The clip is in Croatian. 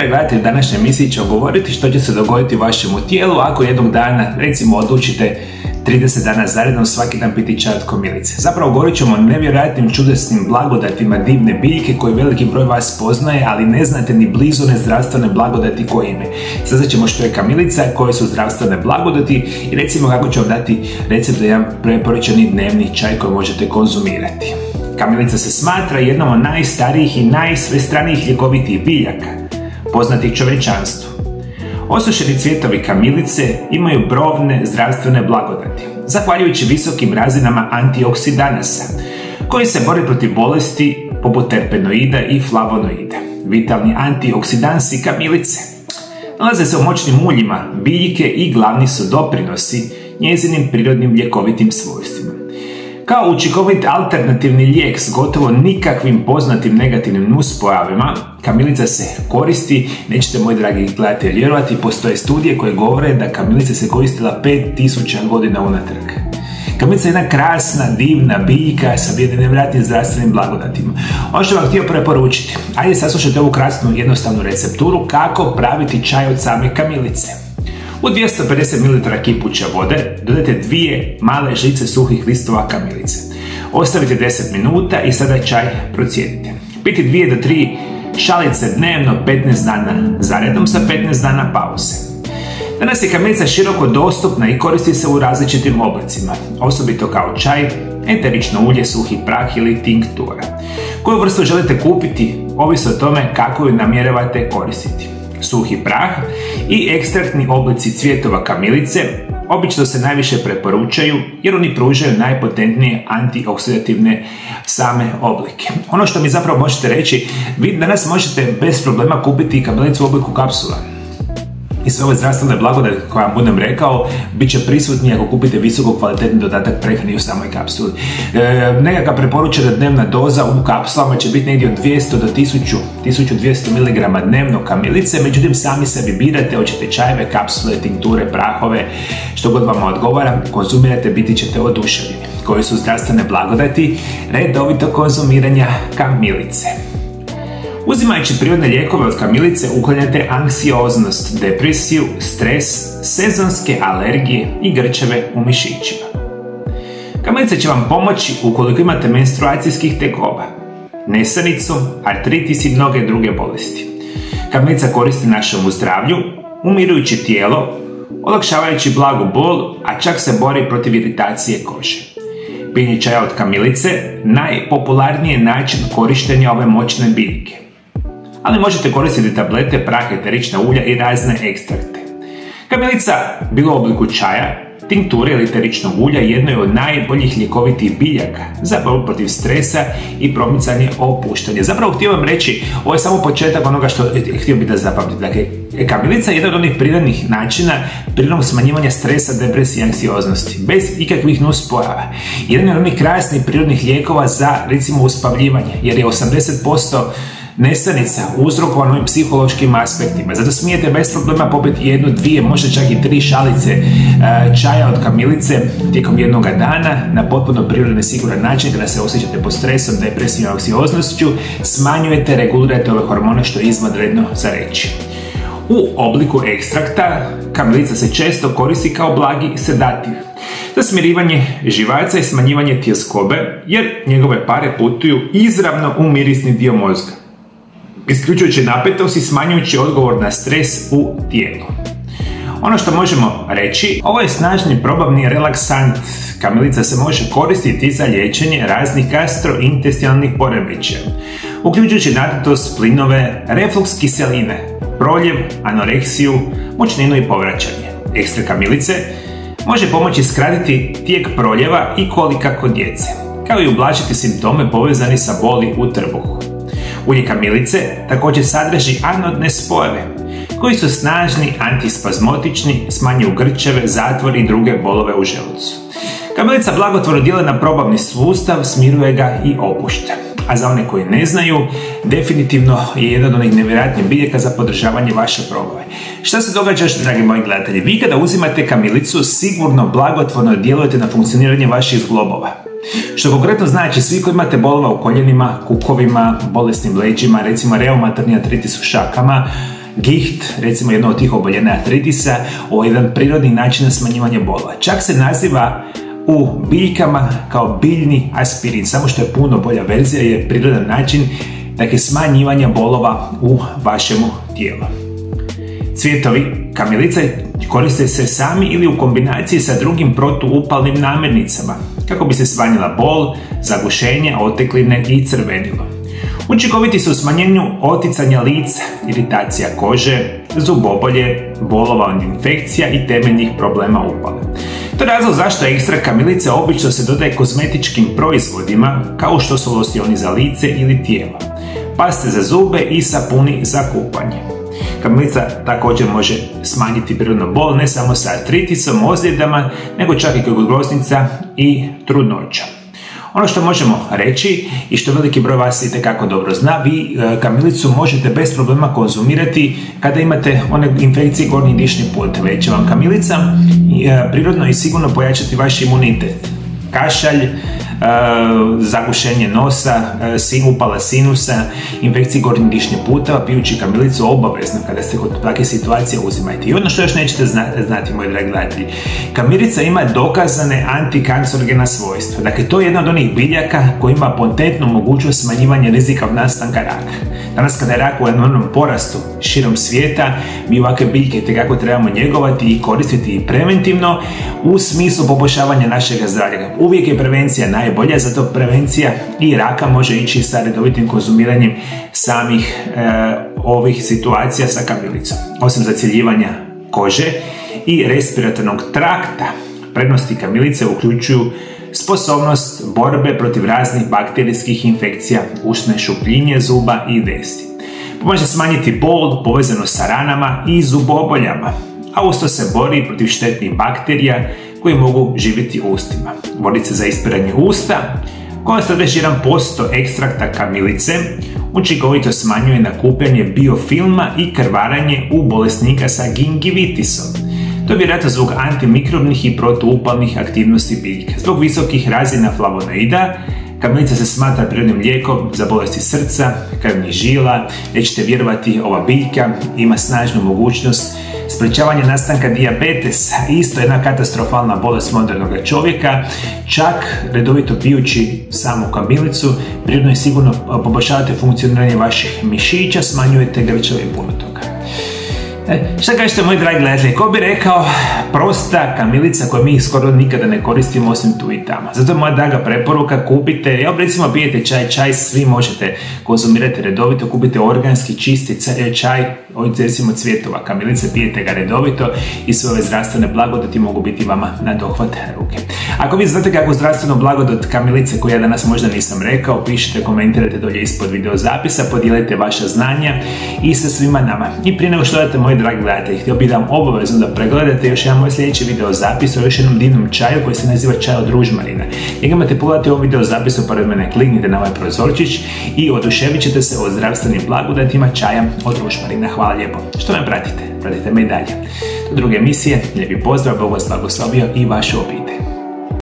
dragi gledatelji, današnje emisije ćemo govoriti što će se dogoditi vašemu tijelu ako jednog dana, recimo, odlučite 30 dana zaredom svaki dan piti čaj od kamilice. Zapravo govorit ćemo o nevjerojatnim, čudesnim blagodatima divne biljke koju veliki broj vas poznaje, ali ne znate ni blizu one zdravstvene blagodati koje ime. Saznat ćemo što je kamilica, koje su zdravstvene blagodati i recimo kako ću vam dati recept za jedan preporučeni dnevni čaj koji možete konzumirati. Kamilica se smatra jednom od najstarijih i najsvestranijih ljekovitih biljaka, poznatih čovječanstvu. Osušeni cvjetovi kamilice imaju brojne zdravstvene blagodati, zahvaljujući visokim razinama antioksidanasa, koji se bore protiv bolesti poput terpenoida i flavonoida. Vitalni antioksidansi kamilice nalaze se u moćnim uljima biljke i glavni su doprinosi njezinim prirodnim ljekovitim svojstvima. Kao učinkovit alternativni lijek s gotovo nikakvim poznatim negativnim nuspojavama, kamilica se koristi, nećete moji dragi gledatelji vjerovati, postoje studije koje govore da kamilica se koristila 5000 godina unatrag. Kamilica je jedna krasna, divna biljka sa jednim nevjerojatnim zdravstvenim blagodatima. Ono što vam htio preporučiti, ajde saslušajte ovu krasnu jednostavnu recepturu kako praviti čaj od same kamilice. U 250 ml kipuća vode dodajte 2 male žice suhih listova kamilice. Ostavite 10 minuta i sada čaj procijedite. Piti 2 do 3 šalice dnevno 15 dana zaredom sa 15 dana pauze. Danas je kamilica široko dostupna i koristi se u različitim oblicima, osobito kao čaj, eterično ulje, suhi prah ili tinktura. Koju vrstu želite kupiti, ovisi o tome kako ju namjeravate koristiti. Suhi prah i ekstraktni oblici cvjetova kamilice obično se najviše preporučaju jer oni pružaju najpotentnije antioksidativne same oblike. Ono što mi zapravo možete reći, vi danas možete bez problema kupiti kamilicu u obliku kapsula. I sve ove zdravstvene blagodati koje vam budem rekao bit će prisutni ako kupite visoko kvalitetni dodatak prehrani u samoj kapsuli. Nekakva preporučena dnevna doza u kapsulama će biti negdje od 200 do 1200 mg dnevno kamilice, međutim sami sebi birate, hoćete čajeve, kapsule, tinkture, prahove, što god vam odgovara, konzumirate, biti ćete oduševljeni. Koji su zdravstvene blagodati redovito konzumiranja kamilice? Uzimajući prirodne lijekove od kamilice uklanjate anksioznost, depresiju, stres, sezonske alergije i grčeve u mišićima. Kamilica će vam pomoći ukoliko imate menstruacijskih tegoba, nesanicu, artritis i mnoge druge bolesti. Kamilica koristi našemu zdravlju, umirujući tijelo, olakšavajući blagu bol, a čak se bori protiv iritacije kože. Pijenje čaja od kamilice najpopularniji je način korištenja ove moćne biljke. Ali možete koristiti tablete, prah, eterična ulja i razne ekstrakte. Kamilica, bilo u obliku čaja, tinkture ili eteričnog ulja, jedno je od najboljih ljekovitih biljaka za borbu protiv stresa i promicanje opuštanja. Zapravo htio vam reći, ovo je samo početak onoga što htio bih da zapamtite. Dakle, kamilica je jedan od onih prirodnih načina prirodnog smanjivanja stresa, depresije i anksioznosti, bez ikakvih nuspojava. Jedan je od onih krasnih prirodnih lijekova za, recimo, uspavljivanje, jer je 80% nesanica uzrokovano ovim psihološkim aspektima. Zato smijete bez problema popiti 1, 2, možda čak i 3 šalice čaja od kamilice tijekom jednog dana na potpuno prirodan i siguran način kada se osjećate pod stresom, depresijom i anksioznošću, smanjujete, regulirate ove hormone što je izvanredno za reći. U obliku ekstrakta kamilica se često koristi kao blagi sedativ za smirivanje živaca i smanjivanje tjeskobe, jer njegove pare putuju izravno u mirisni dio mozga, isključujući napetost i smanjujući odgovor na stres u tijelu. Ono što možemo reći, ovo je snažni probavni relaksant. Kamilica se može koristiti za liječenje raznih gastrointestinalnih poremećaja, uključujući nadatost, plinove, refluks kiseline, proljev, anoreksiju, mučninu i povraćanje. Ekstrakt kamilice može pomoći skratiti tijek proljeva i kolika kod djece, kao i ublažiti simptome povezani sa boli u trbuhu. Ulje kamilice također sadrži anodne spojeve, koji su snažni, antispazmotični, smanjuju grčeve, zatvor i druge bolove u želucu. Kamilica blagotvorno djeluje na probavni sustav, smiruje ga i opušta. A za one koji ne znaju, definitivno je jedan od onih nevjerojatnih biljaka za podržavanje vaše probave. Šta se događa, dragi moji gledatelji? Vi kada uzimate kamilicu, sigurno blagotvorno djelujete na funkcioniranje vaših zglobova. Što konkretno znači, svi koji imate bolova u koljenima, kukovima, bolesnim leđima, recimo reumatoidni artritis u šakama, giht, recimo jedno od tih oboljenja artritisa, ovo je jedan prirodni način smanjivanja bolova. Čak se naziva u biljkama kao biljni aspirin, samo što je puno bolja verzija, je prirodan način smanjivanja bolova u vašemu tijelu. Cvjetovi kamilice koriste se sami ili u kombinaciji sa drugim protuupalnim namirnicama kako bi se smanjila bol, zagušenje, otekline i crvenilo. Učinkoviti su u smanjenju oticanja lica, iritacija kože, zubobolje, bolova od infekcija i temeljnih problema upale. To je razlog zašto ekstra kamilice obično se dodaje kozmetičkim proizvodima kao što su lostioni za lice ili tijelo, paste za zube i sapuni za kupanje. Kamilica također može smanjiti prirodnu bol ne samo sa artritisom, ozljedama, nego čak i kod groznica i trudnoća. Ono što možemo reći i što veliki broj vas itekako dobro zna, vi kamilicu možete bez problema konzumirati kada imate one infekcije gornjih dišnih puteva, jer će vam kamilica prirodno i sigurno pojačati vaš imunitet. Kašalj, zagušenje nosa, upala sinusa, infekcije gornjih dišnih puteva, pijući kamilicu obavezno kada ste kod takve situacije uzimajte. I ono što još nećete znati, moji dragi gledatelji, kamilica ima dokazane antikancerogena svojstva. Dakle, to je jedna od onih biljaka koja ima potentnu mogućnost smanjivanja rizika od nastanka raka. Danas kada je rak u enormnom porastu širom svijeta, mi ovakve biljke itekako trebamo njegovati i koristiti i preventivno u smislu poboljšavanja našeg zdravlja. Uvijek je prevencija najbolja, zato prevencija i raka može ići sa redovitim konzumiranjem samih ovih situacija sa kamilicom. Osim zacjeljivanja kože i respiratornog trakta, prednosti kamilice uključuju sposobnost borbe protiv raznih bakterijskih infekcija, usne šupljinje, zuba i vesti. Pomaže smanjiti bol povezano sa ranama i zuboboljama, a usto se bori protiv štetnih bakterija koji mogu živjeti u ustima. Vodice za ispiranje usta, koja sadrži 1% ekstrakta kamilice, učinkovito smanjuje nakupljanje biofilma i krvaranje u bolesnika sa gingivitisom. To je vjerojatno zbog antimikrobnih i protuupalnih aktivnosti biljke. Zbog visokih razina flavonoida, kamilica se smatra prirodnim lijekom za bolesti srca, krvnih žila. Nećete vjerovati, ova biljka ima snažnu mogućnost sprečavanja nastanka dijabetesa, isto jedna katastrofalna bolest modernog čovjeka. Čak redovito pijući samu kamilicu, prirodno i sigurno poboljšavate funkcioniranje vaših mišića, smanjujete grčeve i puno toga. Šta kažete, moji dragi gledatelji, ko bi rekao, prosta kamilica koju mi skoro nikada ne koristimo osim tu i tamo. Zato je moja draga preporuka, kupite, recimo pijete čaj, svi možete konzumirati redovito, kupite organski čisti čaj od recimo cvjetova kamilice, pijete ga redovito i sve ove zdravstvene blagodati mogu biti vama na dohvat ruke. Ako vi znate kakvu zdravstvenu blagodat kamilice koju ja danas možda nisam rekao, pišite, komentirajte dolje ispod video zapisa, podijelite vaša znanja i sa svima nama. I prije nego što odete, moji dragi gledatelji, htio bih da vam obavezno da pregledate još jedan moj sljedeći video zapis o još jednom divnom čaju koji se naziva čaj od ružmarina. Njega imate pogledati u ovom video zapisu, pored mene kliknite na ovaj prozorčić i oduševit ćete se o zdravstvenim blagodatima čaja od ružmarina. Hvala lijepo što me pratite me i dalje. Do druge emisije, lijepi pozdrav, Bog vas blagoslovio i vašu obitelj.